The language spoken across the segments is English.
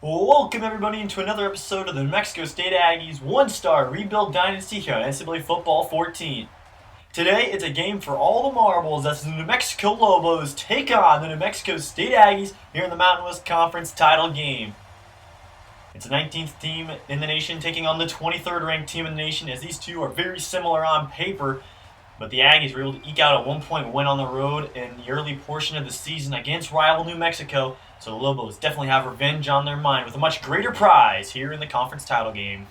Welcome everybody into another episode of the New Mexico State Aggies one-star rebuild dynasty here on NCAA Football 14. Today it's a game for all the marbles as the New Mexico Lobos take on the New Mexico State Aggies here in the Mountain West Conference title game. It's the 19th team in the nation taking on the 23rd ranked team in the nation, as these two are very similar on paper, but the Aggies were able to eke out a 1-point win on the road in the early portion of the season against rival New Mexico. So the Lobos definitely have revenge on their mind with a much greater prize here in the conference title game.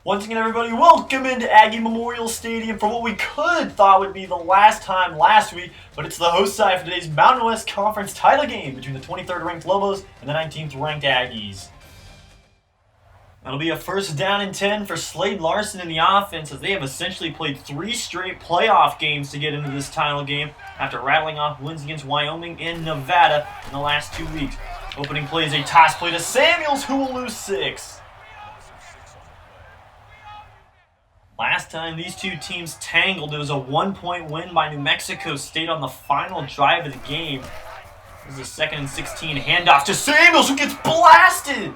Once again, everybody, welcome into Aggie Memorial Stadium for what we could thought would be the last time last week, but it's the host side for today's Mountain West Conference title game between the 23rd ranked Lobos and the 19th ranked Aggies. That'll be a first down and 10 for Slade Larson in the offense, as they have essentially played 3 straight playoff games to get into this title game after rattling off wins against Wyoming and Nevada in the last 2 weeks. Opening play is a toss play to Samuels, who will lose 6. Last time these two teams tangled, it was a 1-point win by New Mexico State on the final drive of the game. This is a 2nd and 16 handoff to Samuels, who gets blasted!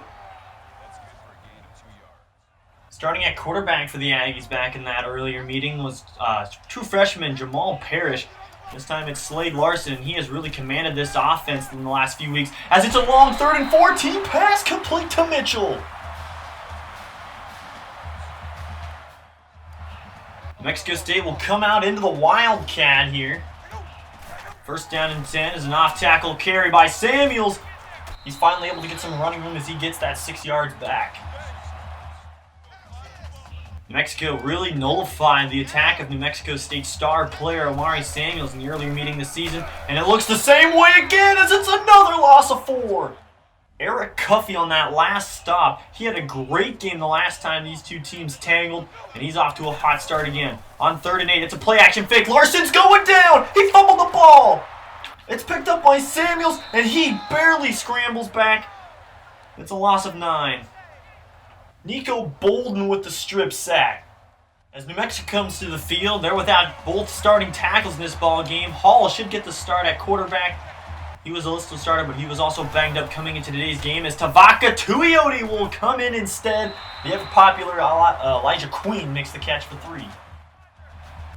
Starting at quarterback for the Aggies back in that earlier meeting was true freshman Jamal Parrish. This time it's Slade Larson, and he has really commanded this offense in the last few weeks, as it's a long 3rd and 14 pass complete to Mitchell. Mexico State will come out into the Wildcat here. First down and 10 is an off-tackle carry by Samuels. He's finally able to get some running room as he gets that 6 yards back. Mexico really nullified the attack of New Mexico State star player Amari Samuels in the earlier meeting this season, and it looks the same way again as it's another loss of 4. Eric Cuffey on that last stop. He had a great game the last time these two teams tangled, and he's off to a hot start again. On 3rd and 8, it's a play-action fake. Larson's going down! He fumbled the ball! It's picked up by Samuels, and he barely scrambles back. It's a loss of 9. Nico Bolden with the strip sack. As New Mexico comes to the field, they're without both starting tackles in this ball game. Hall should get the start at quarterback. He was a listed starter, but he was also banged up coming into today's game, as Tavaka Tuioti will come in instead. The ever-popular Elijah Queen makes the catch for 3.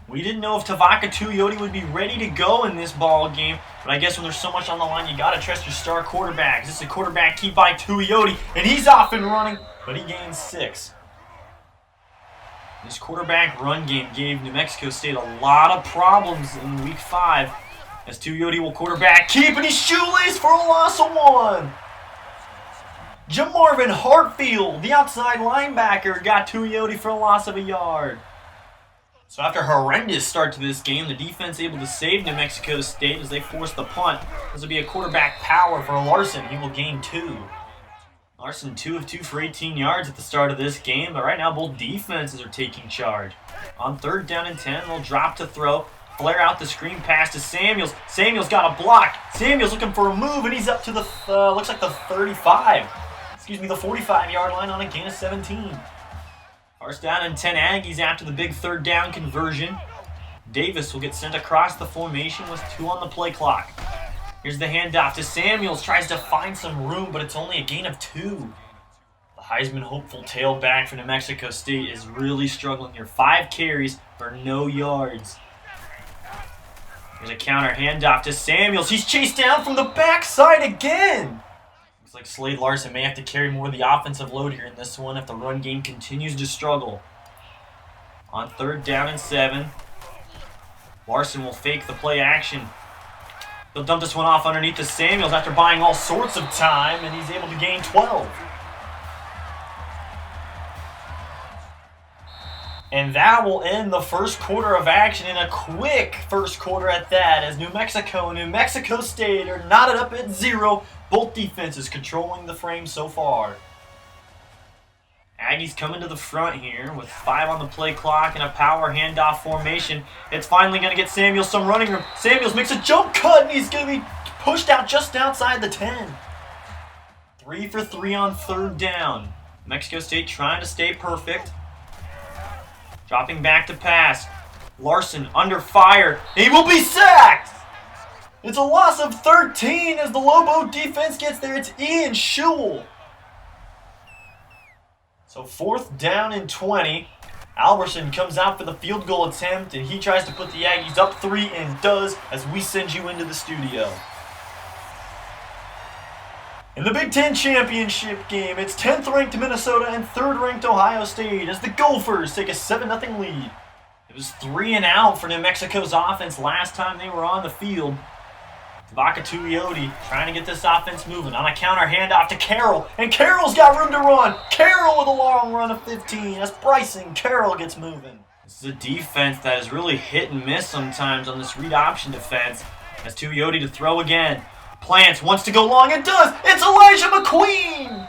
We didn't know if Tavaka Tuioti would be ready to go in this ball game, but I guess when there's so much on the line, you got to trust your star quarterbacks. This is a quarterback keep by Tuioti, and he's off and running, but he gains 6. This quarterback run game gave New Mexico State a lot of problems in Week 5. As Tuioti will quarterback keep, and he's shoelaced for a loss of 1. Jamarvin Hartfield, the outside linebacker, got Tuioti for a loss of 1 yard. So after a horrendous start to this game, the defense able to save New Mexico State as they force the punt. This will be a quarterback power for Larson. He will gain 2. Larson 2 of 2 for 18 yards at the start of this game, but right now both defenses are taking charge. On 3rd down and 10, they'll drop to throw. Flare out the screen pass to Samuels. Samuels got a block. Samuels looking for a move, and he's up to the, looks like the 35. Excuse me, the 45-yard line on a gain of 17. First down and 10 Aggies after the big 3rd down conversion. Davis will get sent across the formation with 2 on the play clock. Here's the handoff to Samuels. Tries to find some room, but it's only a gain of 2. The Heisman hopeful tailback for New Mexico State is really struggling here. 5 carries for no yards. There's a counter handoff to Samuels. He's chased down from the backside again. Looks like Slade Larson may have to carry more of the offensive load here in this one if the run game continues to struggle. On 3rd down and 7, Larson will fake the play action. He'll dump this one off underneath to Samuels after buying all sorts of time, and he's able to gain 12. And that will end the first quarter of action, in a quick first quarter at that, as New Mexico and New Mexico State are knotted up at 0. Both defenses controlling the frame so far. Aggies coming to the front here with 5 on the play clock and a power handoff formation. It's finally going to get Samuels some running room. Samuels makes a jump cut, and he's going to be pushed out just outside the 10. 3 for 3 on 3rd down. Mexico State trying to stay perfect. Dropping back to pass. Larson under fire. He will be sacked! It's a loss of 13 as the Lobo defense gets there. It's Ian Schewel. So 4th down and 20. Alberson comes out for the field goal attempt, and he tries to put the Aggies up 3 and does as we send you into the studio. In the Big Ten Championship game, it's 10th ranked Minnesota and 3rd ranked Ohio State as the Gophers take a 7-0 lead. It was 3 and out for New Mexico's offense last time they were on the field. Tavaka Tuioti trying to get this offense moving on a counter handoff to Carroll, and Carroll's got room to run. Carroll with a long run of 15 as Bryson Carroll gets moving. This is a defense that is really hit and miss sometimes on this read option defense. As Tuioti to throw again. Plants wants to go long and does. It's Elijah McQueen.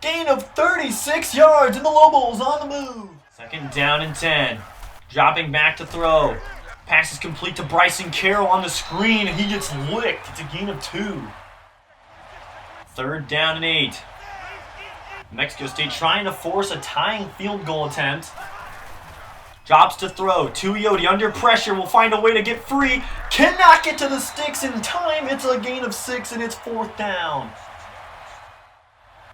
Gain of 36 yards and the Lobos on the move. 2nd down and 10. Dropping back to throw. Pass is complete to Bryson Carroll on the screen, and he gets licked. It's a gain of 2. 3rd down and 8. Mexico State trying to force a tying field goal attempt. Drops to throw. Tuioti under pressure will find a way to get free. Cannot get to the sticks in time. It's a gain of 6, and it's 4th down.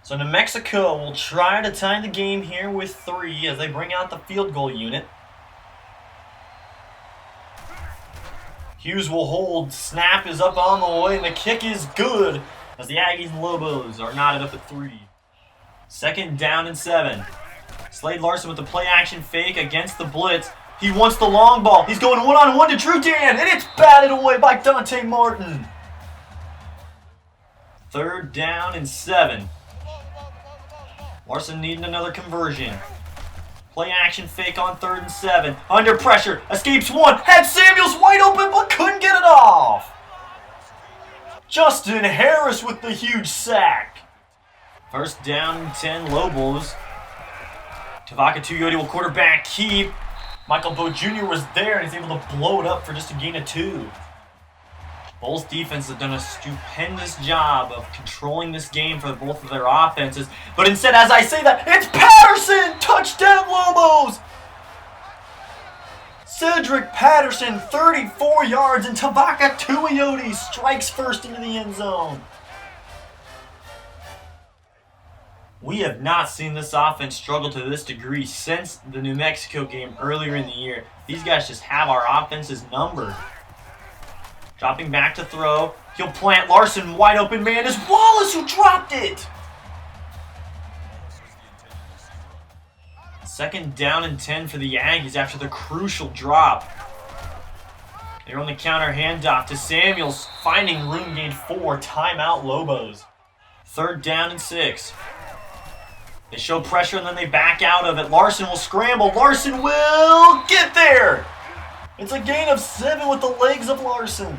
So New Mexico will try to tie the game here with 3 as they bring out the field goal unit. Hughes will hold. Snap is up on the way, and the kick is good as the Aggies and Lobos are knotted up at 3. 2nd down and 7. Slade Larson with the play-action fake against the blitz. He wants the long ball. He's going one-on-one to Drew Dan, and it's batted away by Dante Martin. 3rd down and 7. Larson needing another conversion. Play-action fake on 3rd and 7. Under pressure. Escapes one. Had Samuels wide open, but couldn't get it off. Justin Harris with the huge sack. 1st down and 10, Lobos. Tavaka Tuioti will quarterback keep. Michael Bowe Jr. was there and he's able to blow it up for just a gain of 2. Both defenses have done a stupendous job of controlling this game for both of their offenses. But instead, as I say that, it's Patterson! Touchdown, Lobos! Cedric Patterson, 34 yards, and Tavaka Tuioti strikes first into the end zone. We have not seen this offense struggle to this degree since the New Mexico game earlier in the year. These guys just have our offenses numbered. Dropping back to throw. He'll plant Larson wide open man. It's Wallace who dropped it. 2nd down and 10 for the Aggies after the crucial drop. They're on the counter handoff to Samuels, finding room gain 4. Timeout Lobos. 3rd down and 6. They show pressure and then they back out of it. Larson will scramble. Larson will get there. It's a gain of 7 with the legs of Larson.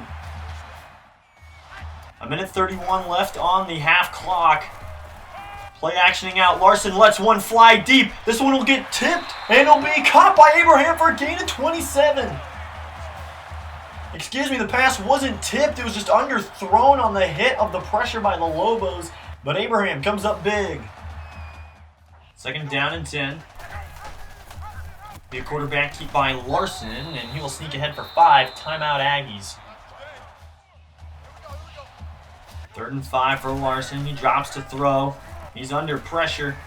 1:31 left on the half clock. Play actioning out. Larson lets one fly deep. This one will get tipped and it'll be caught by Abraham for a gain of 27. Excuse me, the pass wasn't tipped. It was just underthrown on the hit of the pressure by the Lobos. But Abraham comes up big. 2nd down and 10. Be a quarterback keep by Larson, and he will sneak ahead for 5. Timeout Aggies. 3rd and 5 for Larson. He drops to throw. He's under pressure.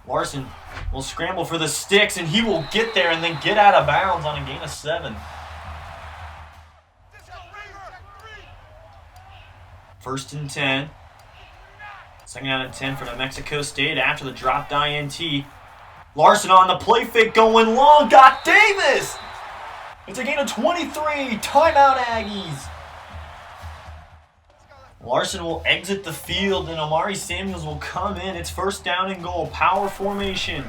Larson will scramble for the sticks, and he will get there and then get out of bounds on a gain of 7. 1st and 10. 2nd down and 10 for New Mexico State after the dropped INT. Larson on the play fake going long. Got Davis! It's a gain of 23. Timeout Aggies. Larson will exit the field and Amari Samuels will come in. It's 1st down and goal. Power formation.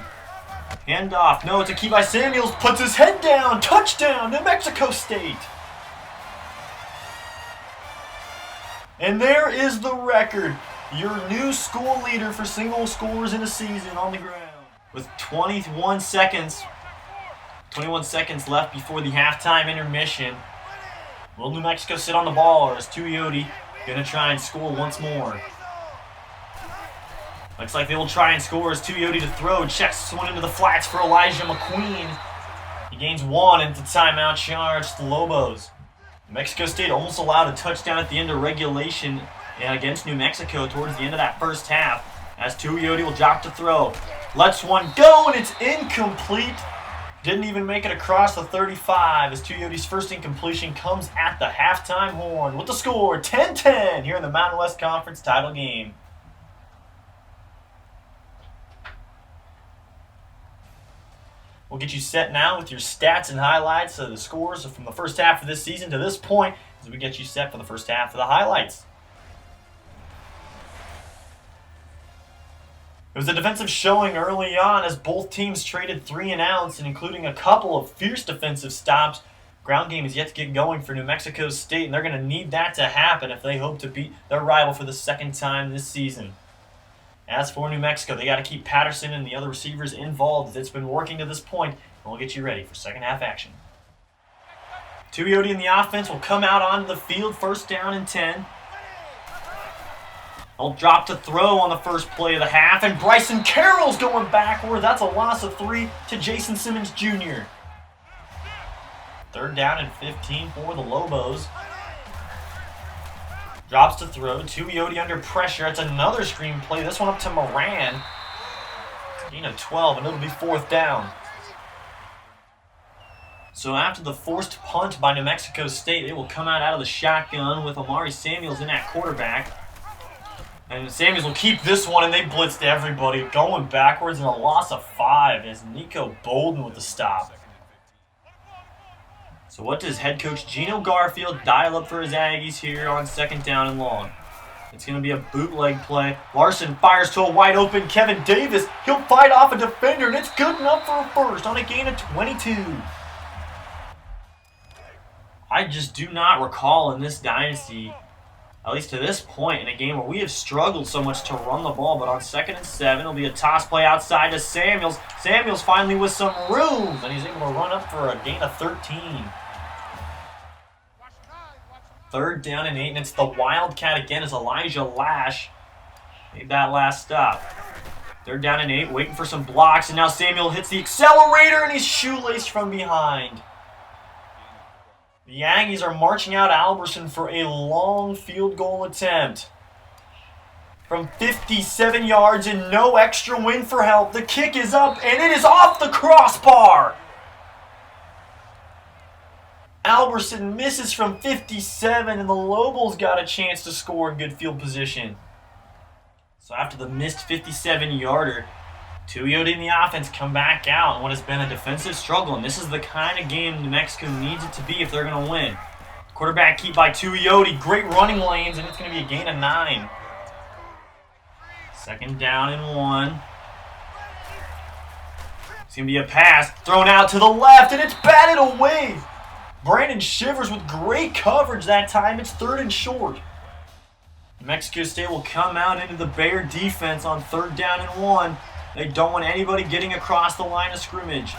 Handoff. No, it's a key by Samuels. Puts his head down. Touchdown, New Mexico State. And there is the record. your new school leader for single scores in a season on the ground. With 21 seconds left before the halftime intermission. Will New Mexico sit on the ball, or is Tuioti going to try and score once more? Looks like they will try and score as Tuioti to throw. Checks one into the flats for Elijah McQueen. He gains one into timeout charge to the Lobos. New Mexico State almost allowed a touchdown at the end of regulation against New Mexico towards the end of that first half. As Tuioti will drop to throw. Lets one go, and it's incomplete. Didn't even make it across the 35 as Tuioti's first incompletion comes at the halftime horn with the score 10-10 here in the Mountain West Conference title game. We'll get you set now with your stats and highlights of the scores from the first half of this season to this point as we get you set for the first half of the highlights. It was a defensive showing early on as both teams traded 3 and outs, and including a couple of fierce defensive stops. Ground game is yet to get going for New Mexico State, and they're going to need that to happen if they hope to beat their rival for the second time this season. As for New Mexico, they got to keep Patterson and the other receivers involved. It's been working to this point, and we'll get you ready for second half action. Tuioti and the offense will come out onto the field, first down and 10. They'll drop to throw on the first play of the half, and Bryson Carroll's going backward. That's a loss of 3 to Jason Simmons Jr. Third down and 15 for the Lobos. Drops to throw. Tuioti under pressure. It's another screen play. This one up to Moran. Gain of 12, and it'll be fourth down. So after the forced punt by New Mexico State, they will come out of the shotgun with Amari Samuels in at quarterback. And Samuels will keep this one, and they blitzed everybody, going backwards, and a loss of 5 as Nico Bolden with the stop. So what does head coach Gino Garfield dial up for his Aggies here on second down and long? It's going to be a bootleg play. Larson fires to a wide open Kevin Davis. He'll fight off a defender, and it's good enough for a first on a gain of 22. I just do not recall in this dynasty, at least to this point, in a game where we have struggled so much to run the ball. But on 2nd and 7, it'll be a toss play outside to Samuels. Samuels finally with some room, and he's able to run up for a gain of 13. Third down and 8, and it's the Wildcat again as Elijah Lash made that last stop. Third down and 8, waiting for some blocks, and now Samuel hits the accelerator, and he's shoelaced from behind. The Aggies are marching out Alberson for a long field goal attempt. From 57 yards and no extra win for help. The kick is up, and it is off the crossbar. Alberson misses from 57, and the Lobos got a chance to score in good field position. So after the missed 57-yarder, Tuioti and the offense come back out in what has been a defensive struggle, and this is the kind of game New Mexico needs it to be if they're going to win. Quarterback keep by Tuioti, great running lanes, and it's going to be a gain of 9. Second down and 1. It's going to be a pass thrown out to the left, and it's batted away. Brandon Shivers with great coverage that time. It's 3rd and short. New Mexico State will come out into the Bear defense on 3rd down and 1. They don't want anybody getting across the line of scrimmage.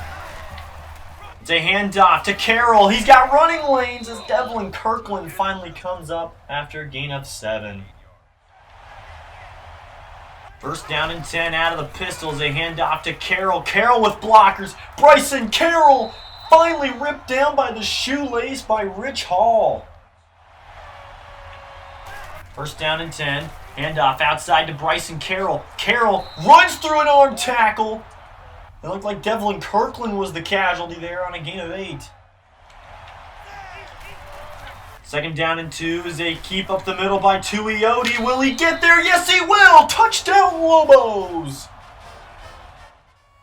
It's a handoff to Carroll. He's got running lanes as Devlin Kirkland finally comes up after a gain of 7. First down and 10 out of the pistols. A handoff to Carroll. Carroll with blockers. Bryson Carroll finally ripped down by the shoelace by Rich Hall. First down and 10. Handoff outside to Bryson Carroll. Carroll runs through an arm tackle. It looked like Devlin Kirkland was the casualty there on a gain of 8. Second down and 2 as they keep up the middle by Tuioti. Will he get there? Yes, he will! Touchdown, Lobos!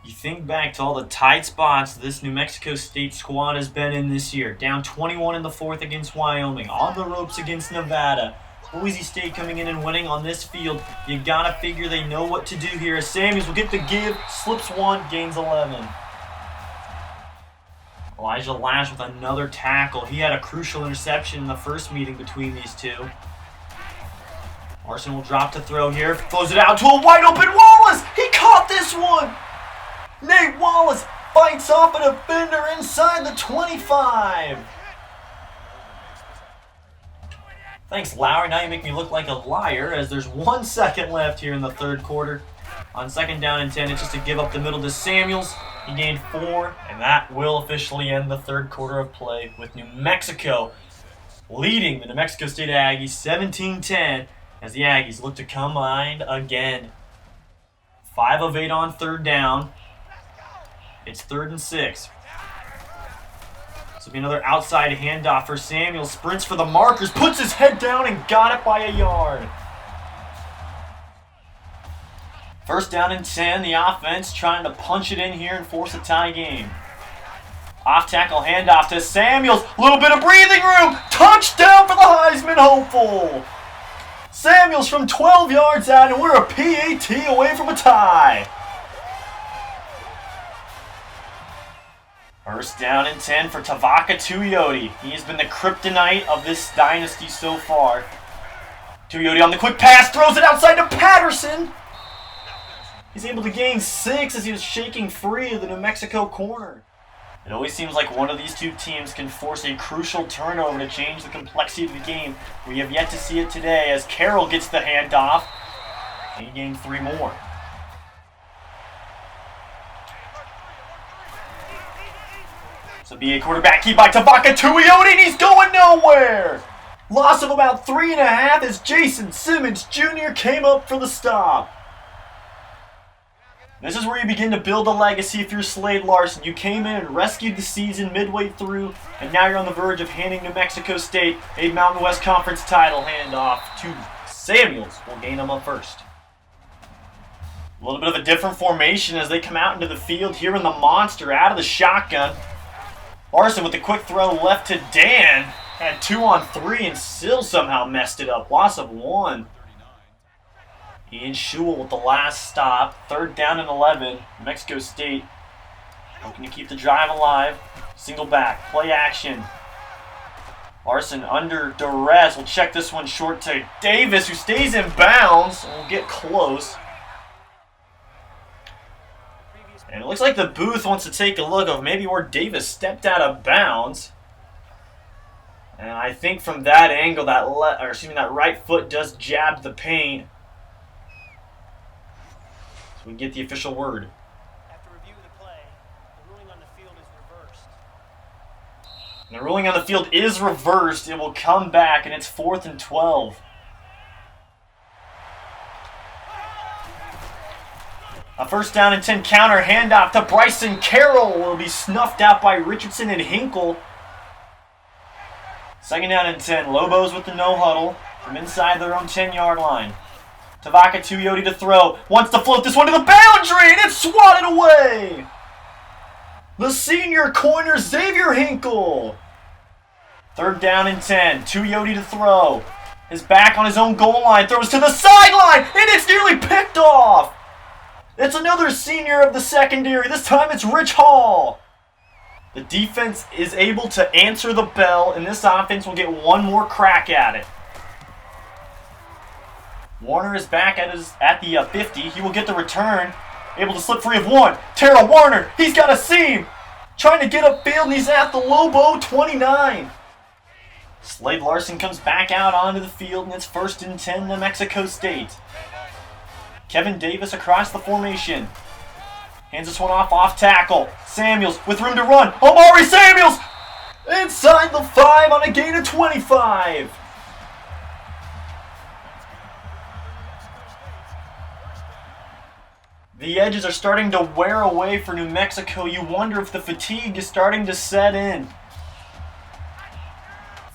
You think back to all the tight spots this New Mexico State squad has been in this year. Down 21 in the 4th against Wyoming. On the ropes against Nevada. Boise State coming in and winning on this field. You gotta figure they know what to do here. As Samuels will get the give, slips 1, gains 11. Elijah Lash with another tackle. He had a crucial interception in the first meeting between these two. Larson will drop to throw here. Throws it out to a wide open Wallace. He caught this one. Nate Wallace fights off a defender inside the 25. Thanks, Lowry. Now you make me look like a liar as there's 1 second left here in the third quarter. On second down and 10, it's just to give up the middle to Samuels. He gained 4, and that will officially end the third quarter of play with New Mexico leading the New Mexico State Aggies 17-10 as the Aggies look to combine again. 5 of 8 on third down. It's 3rd and 6. This will be another outside handoff for Samuel. Sprints for the markers, puts his head down and got it by a yard. First down and 10, the offense trying to punch it in here and force a tie game. Off tackle handoff to Samuels. A little bit of breathing room. Touchdown for the Heisman hopeful. Samuels from 12 yards out, and we're a PAT away from a tie. First down and 10 for Tavaka Tuioti. He has been the kryptonite of this dynasty so far. Tuioti on the quick pass, throws it outside to Patterson. He's able to gain 6 as he was shaking free of the New Mexico corner. It always seems like one of these two teams can force a crucial turnover to change the complexity of the game. We have yet to see it today as Carroll gets the handoff, and he gained 3 more. So BA quarterback key by Tavaka Tuioti, and he's going nowhere! Loss of about 3.5 as Jason Simmons Jr. came up for the stop. This is where you begin to build a legacy if you're Slade Larson. You came in and rescued the season midway through, and now you're on the verge of handing New Mexico State a Mountain West Conference title. Handoff to Samuels. Will gain them up first. A little bit of a different formation as they come out into the field here in the monster out of the shotgun. Larson with the quick throw left to Dan. Had 2 on 3 and still somehow messed it up. Loss of 1. Ian Schewel with the last stop. 3rd down and 11. New Mexico State looking to keep the drive alive. Single back. Play action. Larson under duress. We'll check this one short to Davis, who stays in bounds. We'll get close. And it looks like the booth wants to take a look of maybe where Davis stepped out of bounds. And I think from that angle, that right foot does jab the paint. So we get the official word. After review of the play, the ruling on the field is reversed. And the ruling on the field is reversed. It will come back, and it's 4th and 12. A 1st down and 10 counter handoff to Bryson Carroll will be snuffed out by Richardson and Hinkle. 2nd down and 10. Lobos with the no huddle from inside their own 10-yard line. Tavaka Tuioti to throw. Wants to float this one to the boundary, and it's swatted away. The senior corner, Xavier Hinkle. 3rd down and 10. Tuioti to throw. His back on his own goal line. Throws to the sideline, and it's nearly picked off. It's another senior of the secondary. This time it's Rich Hall. The defense is able to answer the bell, and this offense will get one more crack at it. Warner is back at the 50. He will get the return. Able to slip free of 1. Terrell Warner, he's got a seam. Trying to get upfield, and he's at the Lobo 29. Slade Larson comes back out onto the field, and it's 1st and 10 to Mexico State. Kevin Davis across the formation. Hands this one off tackle. Samuels with room to run. Omari Samuels! Inside the 5 on a gain of 25. The edges are starting to wear away for New Mexico. You wonder if the fatigue is starting to set in.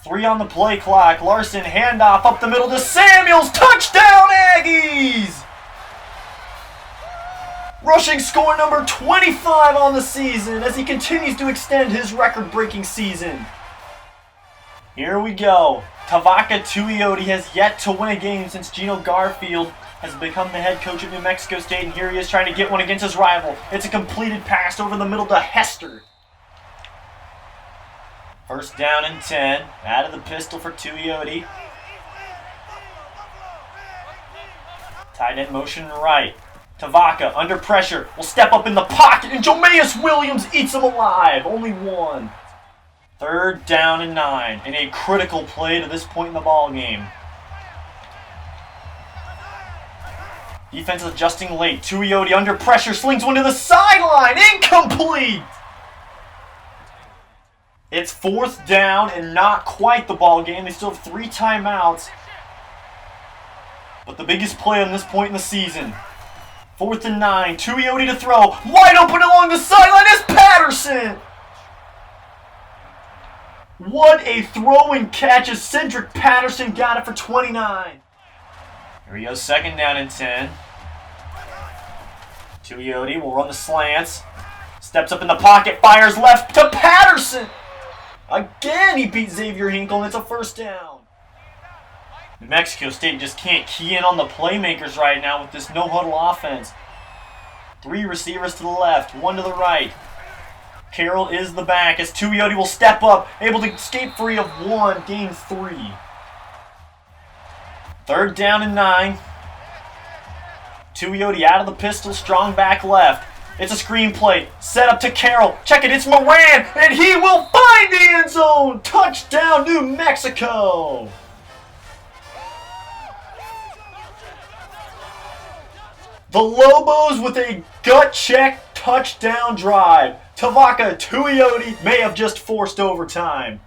3 on the play clock. Larson handoff up the middle to Samuels. Touchdown Aggies! Rushing score number 25 on the season as he continues to extend his record-breaking season. Here we go. Tavaka Tuioti has yet to win a game since Gino Garfield has become the head coach of New Mexico State, and here he is trying to get one against his rival. It's a completed pass over the middle to Hester. 1st down and 10. Out of the pistol for Tuioti. Tight end motion right. Tavaka, under pressure, will step up in the pocket, and Jomaeus Williams eats him alive. Only one. 3rd down and 9, in a critical play to this point in the ball game. Defense is adjusting late. Tuioti under pressure, slings one to the sideline. Incomplete! It's 4th down and not quite the ball game. They still have 3 timeouts. But the biggest play on this point in the season. 4th and 9. Tuioti to throw. Wide open along the sideline is Patterson! What a throw and catch as Cedric Patterson got it for 29. Here we go, 2nd down and 10. Tuioti will run the slants. Steps up in the pocket, fires left to Patterson. Again, he beat Xavier Hinkle, and it's a 1st down. New Mexico State just can't key in on the playmakers right now with this no-huddle offense. 3 receivers to the left, 1 to the right. Carroll is the back as Tuioti will step up, able to escape free of 1, gain 3. 3rd down and 9. Tuioti out of the pistol, strong back left. It's a screen play, set up to Carroll. Check it, it's Moran, and he will find the end zone! Touchdown, New Mexico! The Lobos with a gut check touchdown drive. Tavaka Tuioti may have just forced overtime.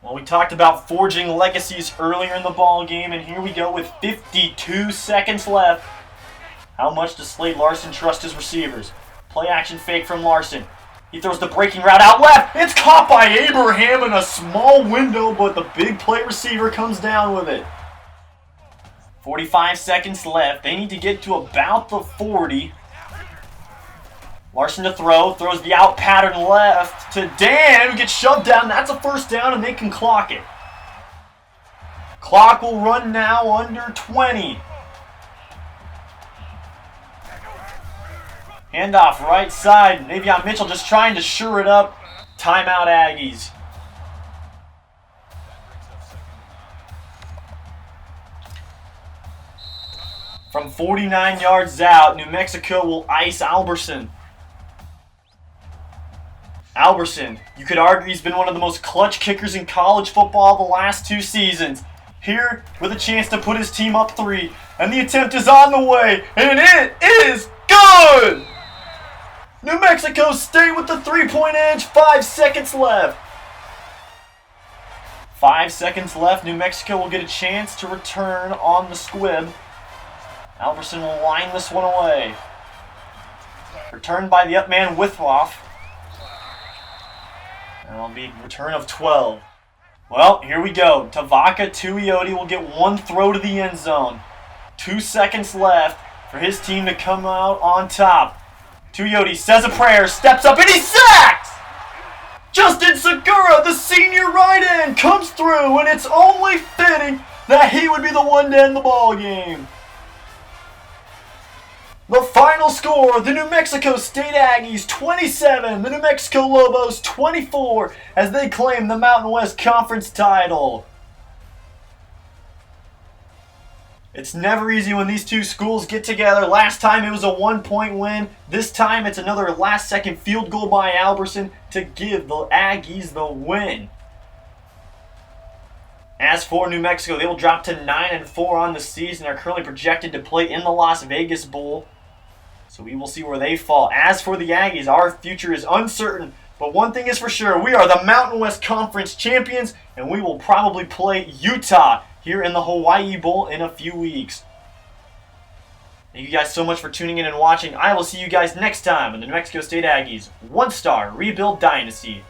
Well, we talked about forging legacies earlier in the ball game, and here we go with 52 seconds left. How much does Slade Larson trust his receivers? Play action fake from Larson. He throws the breaking route out left. It's caught by Abraham in a small window, but the big play receiver comes down with it. 45 seconds left. They need to get to about the 40. Larson to throw, throws the out pattern left to Dan, who gets shoved down. That's a 1st down, and they can clock it. Clock will run now under 20. Handoff right side. Navion Mitchell just trying to shore it up. Timeout Aggies. From 49 yards out, New Mexico will ice Alberson. Alberson, you could argue he's been one of the most clutch kickers in college football the last 2 seasons. Here, with a chance to put his team up 3, and the attempt is on the way, and it is good! New Mexico State with the 3-point edge, 5 seconds left. 5 seconds left, New Mexico will get a chance to return on the squib. Alberson will line this one away. Returned by the up man Withroff. That'll be return of 12. Well, here we go. Tavaka Tuioti will get 1 throw to the end zone. 2 seconds left for his team to come out on top. Tuioti says a prayer, steps up, and he sacks! Justin Segura, the senior right end, comes through, and it's only fitting that he would be the one to end the ball game. The final score, the New Mexico State Aggies 27, the New Mexico Lobos 24, as they claim the Mountain West Conference title. It's never easy when these 2 schools get together. Last time it was a 1-point win. This time it's another last-second field goal by Alberson to give the Aggies the win. As for New Mexico, they will drop to 9-4 on the season. They're currently projected to play in the Las Vegas Bowl. So we will see where they fall. As for the Aggies, our future is uncertain. But one thing is for sure, we are the Mountain West Conference champions, and we will probably play Utah here in the Hawaii Bowl in a few weeks. Thank you guys so much for tuning in and watching. I will see you guys next time on the New Mexico State Aggies 1-Star Rebuild Dynasty.